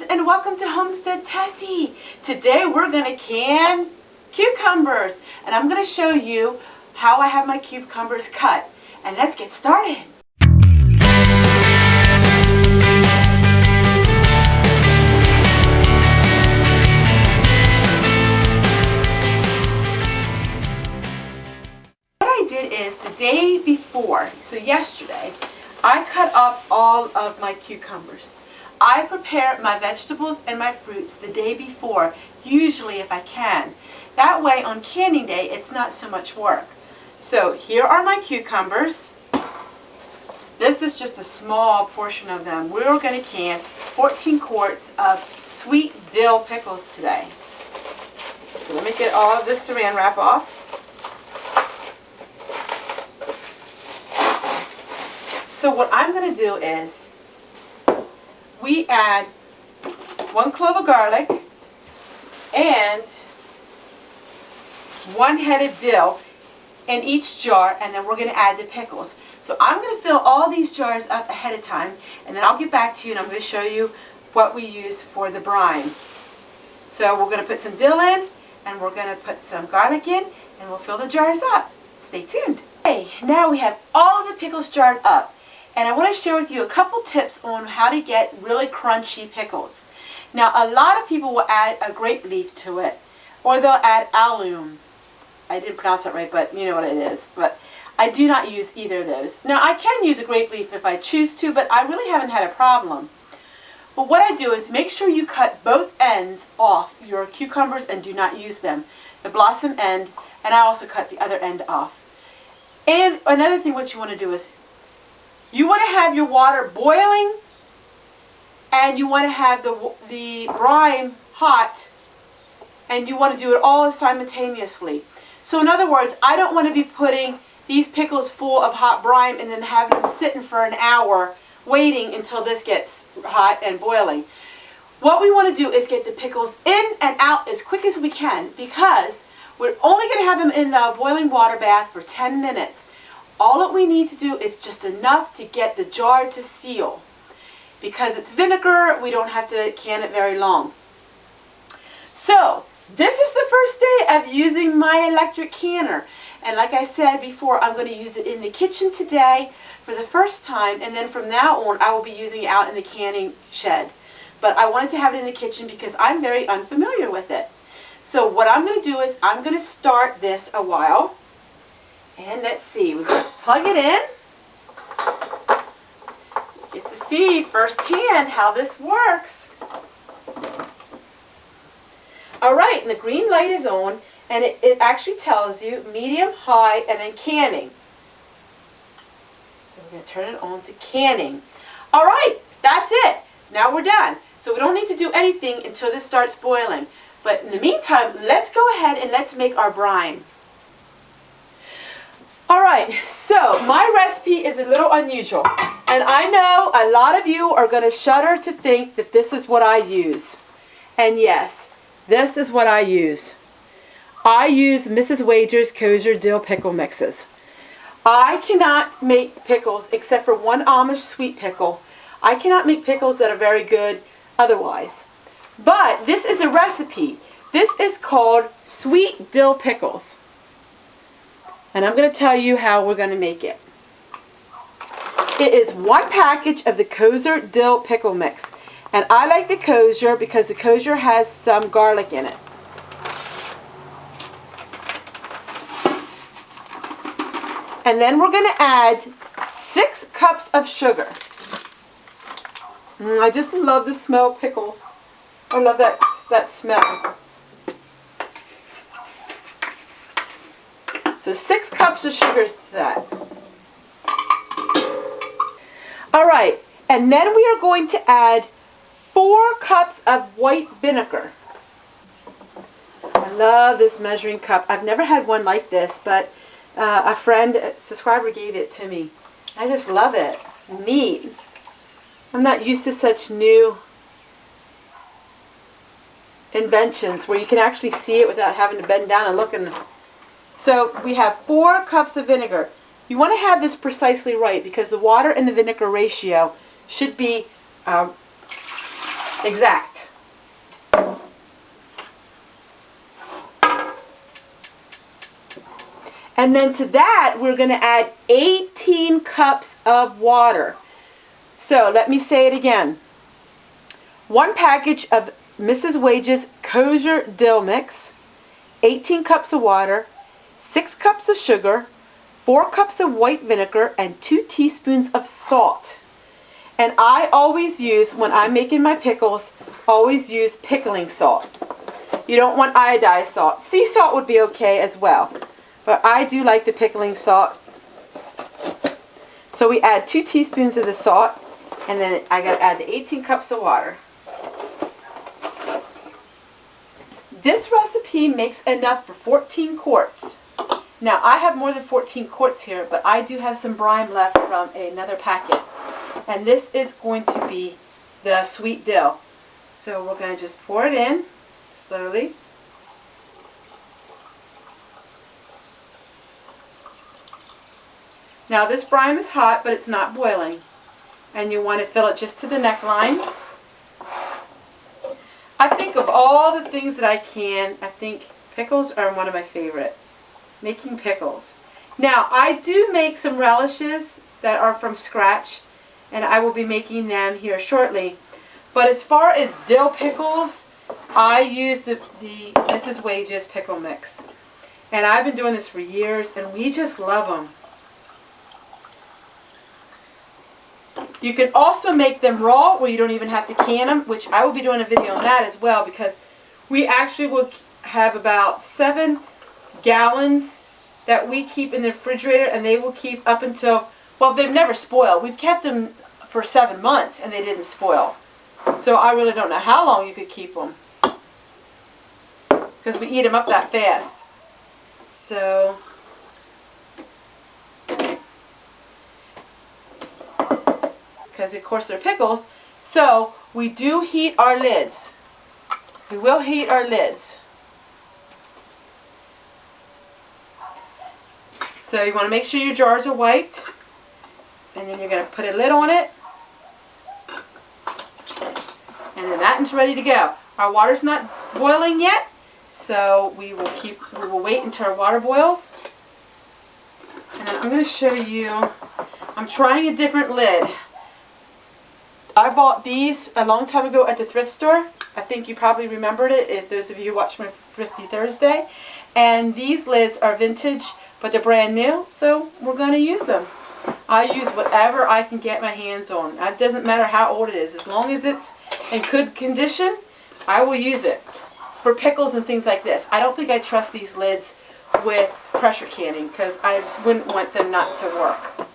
and welcome to Homestead Tessie. Today we're going to can cucumbers, and I'm going to show you how I have my cucumbers cut. And let's get started. What I did is the day before, so yesterday, I cut up all of my cucumbers. I prepare my vegetables and my fruits the day before, usually if I can. That way on canning day it's not so much work. So here are my cucumbers. This is just a small portion of them. We're going to can 14 quarts of sweet dill pickles today. So let me get all of this saran wrap off. So what I'm going to do is we add 1 clove of garlic and 1 head of dill in each jar, and then we're going to add the pickles. So I'm going to fill all these jars up ahead of time, and then I'll get back to you and I'm going to show you what we use for the brine. So we're going to put some dill in, and we're going to put some garlic in, and we'll fill the jars up. Stay tuned. Okay, now we have all of the pickles jarred up. And I want to share with you a couple tips on how to get really crunchy pickles. Now, a lot of people will add a grape leaf to it, or they'll add alum. I didn't pronounce it right, but you know what it is. But I do not use either of those. Now, I can use a grape leaf if I choose to, but I really haven't had a problem. But what I do is make sure you cut both ends off your cucumbers and do not use them. The blossom end, and I also cut the other end off. And another thing what you want to do is you want to have your water boiling, and you want to have the brine hot, and you want to do it all simultaneously. So in other words, I don't want to be putting these pickles full of hot brine and then having them sitting for an hour waiting until this gets hot and boiling. What we want to do is get the pickles in and out as quick as we can, because we're only going to have them in the boiling water bath for 10 minutes. All that we need to do is just enough to get the jar to seal. Because it's vinegar, we don't have to can it very long. So, this is the first day of using my electric canner. And like I said before, I'm going to use it in the kitchen today for the first time. And then from now on, I will be using it out in the canning shed. But I wanted to have it in the kitchen because I'm very unfamiliar with it. So what I'm going to do is I'm going to start this a while. And let's see, we're going to plug it in. Get to see firsthand how this works. Alright, and the green light is on, and it actually tells you medium, high, and then canning. So we're going to turn it on to canning. Alright, that's it. Now we're done. So we don't need to do anything until this starts boiling. But in the meantime, let's go ahead and let's make our brine. Alright, so my recipe is a little unusual, and I know a lot of you are going to shudder to think that this is what I use. And yes, this is what I use. I use Mrs. Wager's kosher dill pickle mixes. I cannot make pickles except for one Amish sweet pickle. I cannot make pickles that are very good otherwise. But this is a recipe. This is called sweet dill pickles. And I'm going to tell you how we're going to make it. It is 1 package of the kosher dill pickle mix. And I like the kosher because the kosher has some garlic in it. And then we're going to add 6 cups of sugar. I just love the smell of pickles. I love that smell. So 6 cups of sugar is that. Alright, and then we are going to add 4 cups of white vinegar. I love this measuring cup. I've never had one like this, but a subscriber gave it to me. I just love it. Neat. I'm not used to such new inventions where you can actually see it without having to bend down and look. So we have 4 cups of vinegar. You want to have this precisely right because the water and the vinegar ratio should be exact. And then to that, we're going to add 18 cups of water. So let me say it again. 1 package of Mrs. Wage's kosher dill mix, 18 cups of water, 6 cups of sugar, 4 cups of white vinegar, and 2 teaspoons of salt. And I always use, when I'm making my pickles, always use pickling salt. You don't want iodized salt. Sea salt would be okay as well, but I do like the pickling salt. So we add 2 teaspoons of the salt, and then I got to add the 18 cups of water. This recipe makes enough for 14 quarts. Now I have more than 14 quarts here, but I do have some brine left from another packet. And this is going to be the sweet dill. So we're going to just pour it in slowly. Now this brine is hot, but it's not boiling. And you want to fill it just to the neckline. I think of all the things that I can, I think pickles are one of my favorite. Making pickles. Now I do make some relishes that are from scratch, and I will be making them here shortly. But as far as dill pickles, I use the Mrs. Wage's pickle mix. And I've been doing this for years, and we just love them. You can also make them raw, where you don't even have to can them, which I will be doing a video on that as well, because we actually will have about 7 gallons that we keep in the refrigerator, and they will keep up until, well, they've never spoiled. We've kept them for 7 months, and they didn't spoil. So I really don't know how long you could keep them, because we eat them up that fast. So, because of course they're pickles, so we do heat our lids. We will heat our lids. So you want to make sure your jars are wiped, and then you're going to put a lid on it, and then that is ready to go. Our water's not boiling yet, so we will wait until our water boils. And I'm going to show you, I'm trying a different lid. I bought these a long time ago at the thrift store. I think you probably remembered it if those of you who watched my Thrifty Thursday. And these lids are vintage, but they're brand new, so we're going to use them. I use whatever I can get my hands on. It doesn't matter how old it is. As long as it's in good condition, I will use it. For pickles and things like this. I don't think I trust these lids with pressure canning, because I wouldn't want them not to work.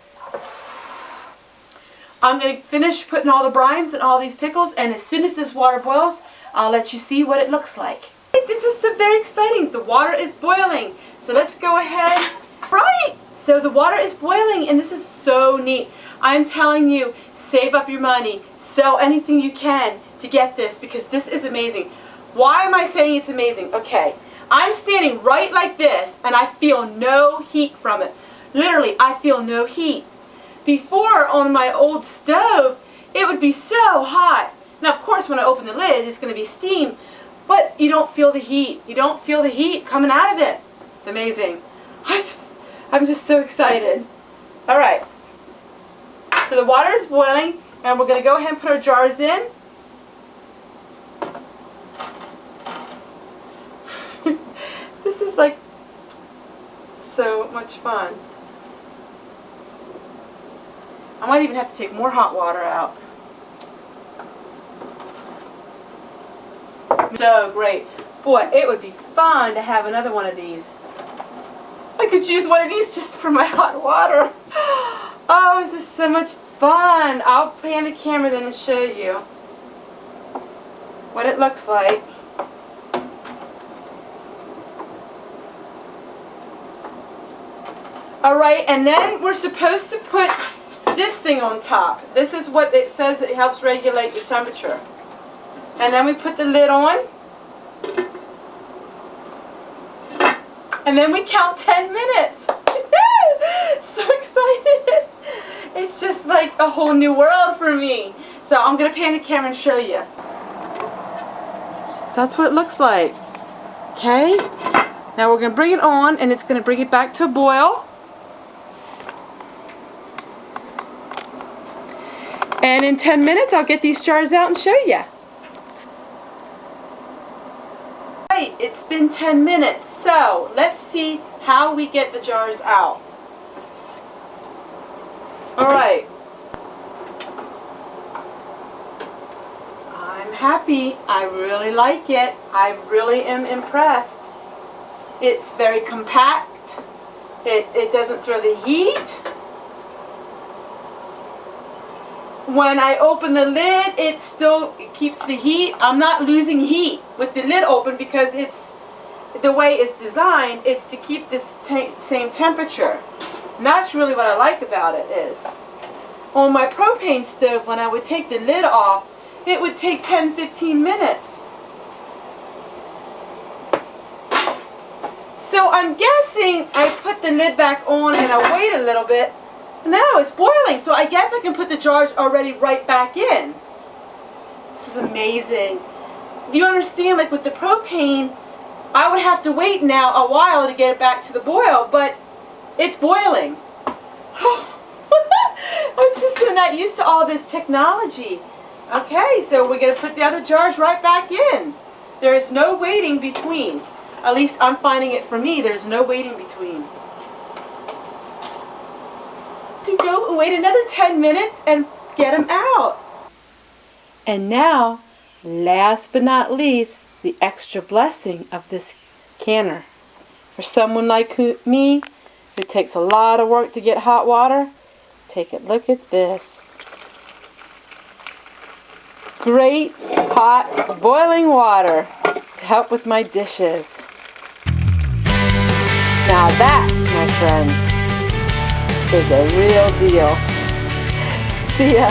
I'm going to finish putting all the brines and all these pickles, and as soon as this water boils, I'll let you see what it looks like. This is so very exciting. The water is boiling. So let's go ahead. Right! So the water is boiling, and this is so neat. I'm telling you, save up your money. Sell anything you can to get this, because this is amazing. Why am I saying it's amazing? Okay, I'm standing right like this, and I feel no heat from it. Literally, I feel no heat. Before, on my old stove, it would be so hot. Now, of course, when I open the lid, it's going to be steam, but you don't feel the heat. You don't feel the heat coming out of it. It's amazing. I'm just so excited. All right. So the water is boiling, and we're going to go ahead and put our jars in. This is like so much fun. I might even have to take more hot water out. So great. Boy, it would be fun to have another one of these. I could use one of these just for my hot water. Oh, this is so much fun. I'll pan the camera then and show you what it looks like. Alright, and then we're supposed to put this thing on top. This is what it says, it helps regulate the temperature. And then we put the lid on. And then we count 10 minutes. So excited. It's just like a whole new world for me. So I'm going to pan the camera and show you. So that's what it looks like. Okay? Now we're going to bring it on, and it's going to bring it back to a boil. And in 10 minutes, I'll get these jars out and show you. Right, it's been 10 minutes, so let's see how we get the jars out. Alright. I'm happy. I really like it. I really am impressed. It's very compact. It doesn't throw the heat. When I open the lid, it still keeps the heat. I'm not losing heat with the lid open because it's the way it's designed. It's to keep this same temperature. And that's really what I like about it is. On my propane stove, when I would take the lid off, it would take 10-15 minutes. So I'm guessing I put the lid back on and I wait a little bit. Now it's boiling, so I guess I can put the jars already right back in. This is amazing. Do you understand? Like with the propane, I would have to wait now a while to get it back to the boil, but it's boiling. I'm just not used to all this technology. Okay, so we're going to put the other jars right back in. There is no waiting between. At least I'm finding it for me. There's no waiting between. To go and wait another 10 minutes and get them out. And now, last but not least, the extra blessing of this canner. For someone like me, who takes a lot of work to get hot water, take a look at this. Great hot boiling water to help with my dishes. Now that, my friends, is a real deal. See ya.